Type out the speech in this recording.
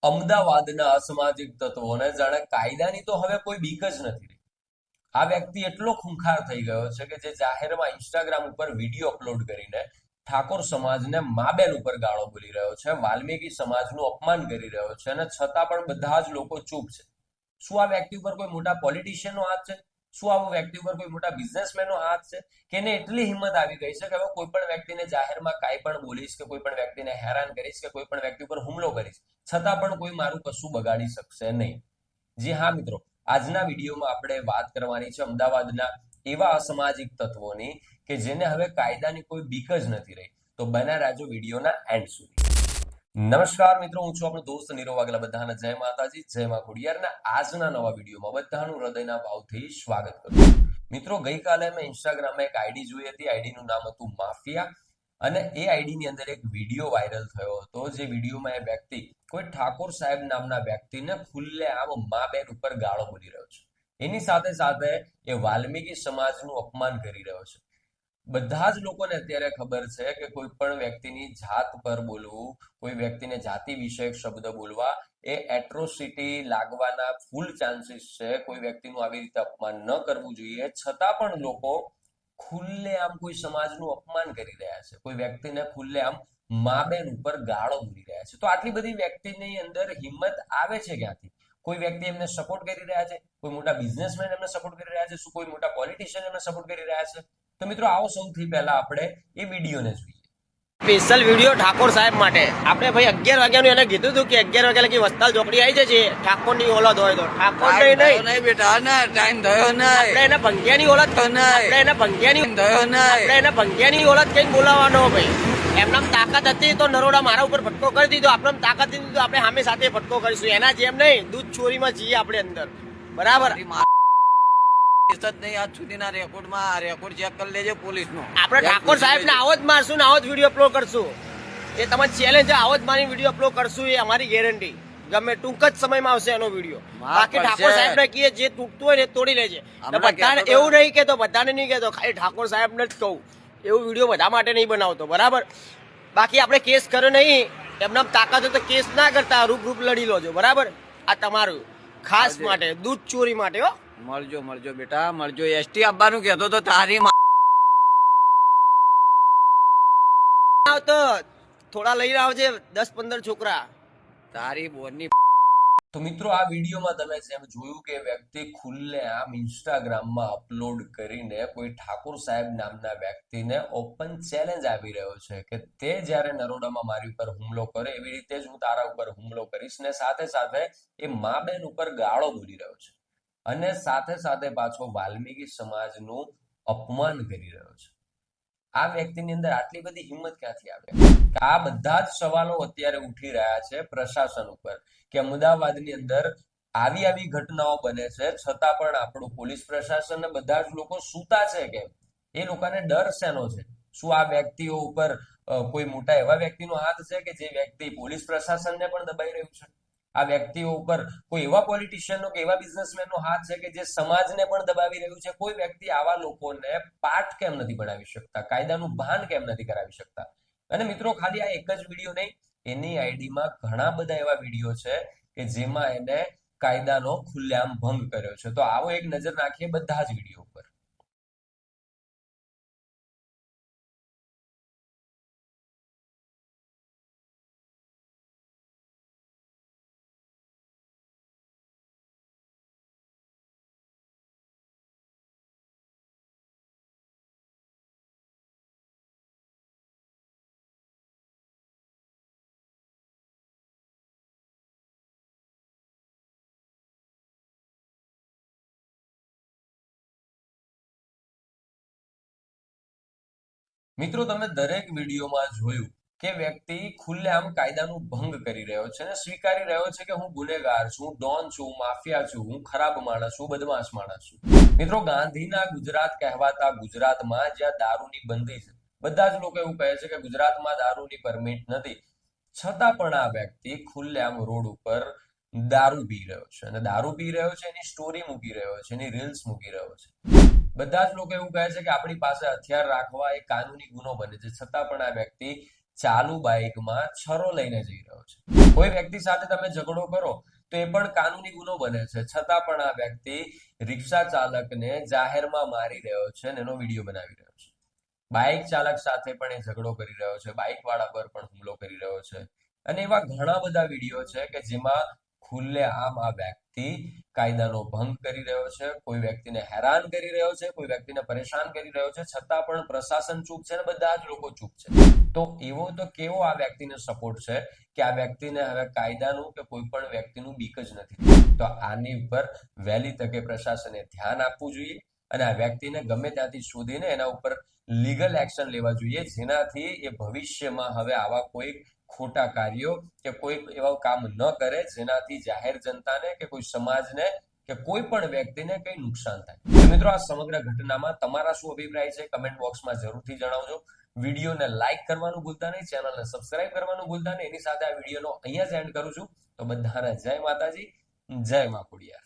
અમદાવાદના અસામાજિક તત્વોને જાણે કાયદાની તો હવે કોઈ બીક જ નથી રહી. આ વ્યક્તિ એટલો ખૂંખાર થઈ ગયો છે કે જે જાહેરમાં ઇન્સ્ટાગ્રામ ઉપર વિડીયો અપલોડ કરીને ઠાકોર સમાજને મા બેન ઉપર ગાળો બોલી રહ્યો છે, વાલ્મીકી સમાજનું અપમાન કરી રહ્યો છે અને છતાં પણ બધા જ લોકો ચૂપ છે. શું આ વ્યક્તિ ઉપર કોઈ મોટા પોલિટિશિયનનો હાથ છે? શું આ વ્યક્તિ ઉપર કોઈ મોટા બિઝનેસમેનનો હાથ છે? કે એને એટલી હિંમત આવી ગઈ છે કે હવે કોઈ પણ વ્યક્તિને જાહેરમાં કાંઈ પણ બોલીશ કે કોઈ પણ વ્યક્તિને હેરાન કરીશ કે કોઈ પણ વ્યક્તિ ઉપર હુમલો કરીશ, છતાં પણ કોઈ મારું કશું બગાડી શકશે નહીં. જી હા મિત્રો, આજના વિડીયોમાં આપણે વાત કરવાની છે અમદાવાદના એવા અસામાજિક તત્વોની કે જેને હવે કાયદાની કોઈ બીક જ નથી રહી. તો બન્યા રહેજો વિડીયોના એન્ડ સુધી. નમસ્કાર મિત્રો, હું છું આપણો દોસ્ત નીરવ વાઘેલા. બધાને જય માતાજી, જય મા ખોડિયારના આજના નવા વિડીયોમાં બધાનું હૃદયના ભાવથી સ્વાગત કરું છું. મિત્રો, ગઈકાલે મેં ઇન્સ્ટાગ્રામમાં એક આઈડી જોઈ હતી. આઈડીનું નામ હતું માફિયા અને એ આઈડીની અંદર એક વિડીયો વાયરલ થયો હતો. જે વિડીયોમાં એ વ્યક્તિ કોઈ ઠાકોર સાહેબ નામના વ્યક્તિને ખુલ્લેઆમ મા બેન ઉપર ગાળો બોલી રહ્યો છે. એની સાથે સાથે એ વાલ્મીકી સમાજનું અપમાન કરી રહ્યો છે. બધા જ લોકોને અત્યારે ખબર છે કે કોઈ પણ વ્યક્તિની જાત પર બોલવું, કોઈ વ્યક્તિને જાતિ વિષયક શબ્દ બોલવા એ એટ્રોસિટી લાગવાના ફૂલ ચાન્સીસ છે. કોઈ વ્યક્તિનું આવી રીતે અપમાન ન કરવું જોઈએ, છતાં પણ લોકો ખુલ્લેઆમ કોઈ સમાજનું અપમાન કરી રહ્યા છે. કોઈ વ્યક્તિને ખુલ્લેઆમ મા બેન ઉપર ગાળો બોલી રહ્યા છે. તો આટલી બધી વ્યક્તિની અંદર હિંમત આવે છે ક્યાંથી? કોઈ વ્યક્તિ એમને સપોર્ટ કરી રહ્યા છે? કોઈ મોટા બિઝનેસમેન એમને સપોર્ટ કરી રહ્યા છે? શું કોઈ મોટા પોલિટિશિયન એમને સપોર્ટ કરી રહ્યા છે? તો મિત્રો, આવો સૌથી પહેલા આપણે એ વિડીયોને જોઈએ. સ્પેશિયલ વિડીયો ઠાકોર સાહેબ માટે. આપણે ભાઈ 11 વાગ્યાનું એને કીધું હતું કે 11 વાગ્યા લગી વસ્તાલ ચોકડી આવી જશે. ઠાકોરની ઓલાદ હોય તો ઠાકોર નહીં બેટા, ના ટાઈમ થયો નહીં. આપણે એને ભંગિયાની ઓલાદ આપણે એને ભંગિયાની થયો નહીં. આપણે એને ભંગિયાની ઓલાદ કઈ બોલાવવાનો ભાઈ. એમનામ તાકાત હતી તો નરોડા મારા ઉપર ફટકો કરી દીધો. આપણે તાકાત હતી તો આપણે સામે સાથે ફટકો કરીશું. એના જેમ નહીં દૂધ ચોરીમાં જઈએ આપણે અંદર. બરાબર. નહીં, આજ સુધીના રેકોર્ડમાં રેકોર્ડ ચેક કરી લેજો પોલીસનો. આપણે ઠાકોર સાહેબ ને આવો જ મારશું ને આવો જ વિડીયો અપલોડ કરશું. એ તમારી ચેલેન્જ આવો જ મારી વિડીયો અપલોડ કરશું, એ અમારી ગેરંટી. ગમે ટૂંક જ સમયમાં આવશે એનો વિડીયો. બાકી ઠાકોર સાહેબ ને કહીએ જે તૂટતું હોય ને તોડી લેજે. બધાને એવું નહીં કેતો, બધાને નહીં કેતો, ખાલી ઠાકોર સાહેબ ને જ કહું. એવું વિડીયો બધા માટે નહીં બનાવતો, બરાબર. બાકી આપણે કેસ કર્યો નહીં, એમના તાકાત હોય તો કેસ ના કરતા, રૂપ લડી લોજો, બરાબર. આ તમારું ખાસ માટે, દૂધ ચોરી માટે. હો, મળજો બેટા, મળજો. એસટી આવવાનું કહેતો તો તારી તો થોડા લઈને આવજે, 10-15 છોકરા. તારી બોરની. તો મિત્રો, આ વિડીયોમાં તમે જેમ જોયું કે વ્યક્તિ ખુલ્લેઆમ ઇન્સ્ટાગ્રામમાં અપલોડ કરીને કોઈ ઠાકોર સાહેબ નામના વ્યક્તિને ઓપન ચેલેન્જ આપી રહ્યો છે કે તે જ્યારે નરોડામાં મારી ઉપર હુમલો કરે એવી રીતે જ હું તારા ઉપર હુમલો કરીશ. ને સાથે સાથે એ મા બેન ઉપર ગાળો બોલી રહ્યો છે અને સાથે સાથે પાછો વાલ્મીકી સમાજનું અપમાન કરી રહ્યો છે. આ વ્યક્તિની અંદર આટલી બધી હિંમત ક્યાંથી આવે? આ બધા જ સવાલો અત્યારે ઉઠી રહ્યા છે પ્રશાસન ઉપર કે અમદાવાદની અંદર આવી ઘટનાઓ બને છે, છતાં પણ આપણું પોલીસ પ્રશાસન ને બધા જ લોકો સૂતા છે કેમ? એ લોકોને ડર શેનો છે? શું આ વ્યક્તિઓ ઉપર કોઈ મોટા એવા વ્યક્તિનો હાથ છે કે જે વ્યક્તિ પોલીસ પ્રશાસનને પણ દબાઈ રહ્યું છે? આ વ્યક્તિઓ ઉપર કોઈ એવા પોલિટિશિયનનો કે એવા બિઝનેસમેનનો હાથ છે કે જે સમાજને પણ દબાવી રહ્યું છે? કોઈ વ્યક્તિ આવા લોકોને પાઠ કેમ નથી બનાવી શકતા? કાયદાનું ભાન કેમ નથી કરાવી શકતા? અને મિત્રો, ખાલી આ એક જ વિડીયો નહીં, એની આઈડીમાં ઘણા બધા એવા વિડીયો છે કે જેમાં એને કાયદાનો ખુલ્લેઆમ ભંગ કર્યો છે. તો આવો એક નજર નાખીએ બધા જ વિડીયો ઉપર. મિત્રો, તમે દરેક વિડીયોમાં જોયું કે વ્યક્તિ ખુલ્લેઆમ કાયદાનું ભંગ કરી રહ્યો છે અને સ્વીકારી રહ્યો છે કે હું ગુનેગાર છું, હું ડોન છું, માફિયા છું, હું ખરાબ માણસ છું, બદમાશ માણસ છું. મિત્રો, ગાંધીના ગુજરાત કહેવાતા ગુજરાતમાં જ્યાં દારૂની બંધી છે, બધા જ લોકો એવું કહે છે કે ગુજરાતમાં દારૂની પરમિટ નથી, છતાં પણ આ વ્યક્તિ ખુલ્લેઆમ રોડ ઉપર દારૂ પી રહ્યો છે અને દારૂ પી રહ્યો છે, એની સ્ટોરી મૂકી રહ્યો છે, એની રીલ્સ મૂકી રહ્યો છે. બધા જ લોકો એવું કહે છે કે આપણી પાસે હથિયાર રાખવા એ કાનૂની ગુનો બને છે, છતાં પણ આ વ્યક્તિ ચાલુ બાઇકમાં છરો લઈને જઈ રહ્યો છે. કોઈ વ્યક્તિ સાથે તમે ઝઘડો કરો તો એ પણ કાનૂની ગુનો બને છે, છતાં પણ આ વ્યક્તિ રિક્ષા ચાલકને જાહેરમાં મારી રહ્યો છે અને એનો વિડીયો બનાવી રહ્યો છે. બાઇક ચાલક સાથે પણ એ ઝઘડો કરી રહ્યો છે, બાઇક વાળા પર પણ હુમલો કરી રહ્યો છે. અને એવા ઘણા બધા વિડીયો છે કે જેમાં ખુલ્લેઆમ આ વ્યક્તિ કાયદાનો ભંગ કરી રહ્યો છે, કોઈ વ્યક્તિને હેરાન કરી રહ્યો છે, કોઈ વ્યક્તિને પરેશાન કરી રહ્યો છે, છતાં પણ પ્રશાસન ચૂપ છે અને બધા જ લોકો ચૂપ છે. તો એવો તો કેવો આ વ્યક્તિને સપોર્ટ છે કે આ વ્યક્તિને હવે કાયદાનું કે કોઈ પણ વ્યક્તિનું બીક જ નથી. તો આની ઉપર વહેલી તકે પ્રશાસને ધ્યાન આપવું જોઈએ અને આ વ્યક્તિને ગમે ત્યાંથી શોધીને એના ઉપર લીગલ એક્શન લેવા જોઈએ, જેનાથી એ ભવિષ્યમાં હવે આવા કોઈ ખોટા કાર્યો કે કોઈ એવા કામ ન કરે જેનાથી જાહેર જનતાને કે કોઈ સમાજને કે કોઈ પણ વ્યક્તિને કઈ નુકસાન થાય. તો મિત્રો, આ સમગ્ર ઘટનામાં તમારા શું અભિપ્રાય છે કમેન્ટ બોક્સમાં જરૂરથી જણાવજો. વિડીયોને લાઈક કરવાનું ભૂલતા નહીં, ચેનલને સબસ્ક્રાઇબ કરવાનું ભૂલતા નહીં. એની સાથે આ વિડીયોનો અહીંયા જ એન્ડ કરું છું. તો બધાને જય માતાજી, જય મા ખોડિયાર.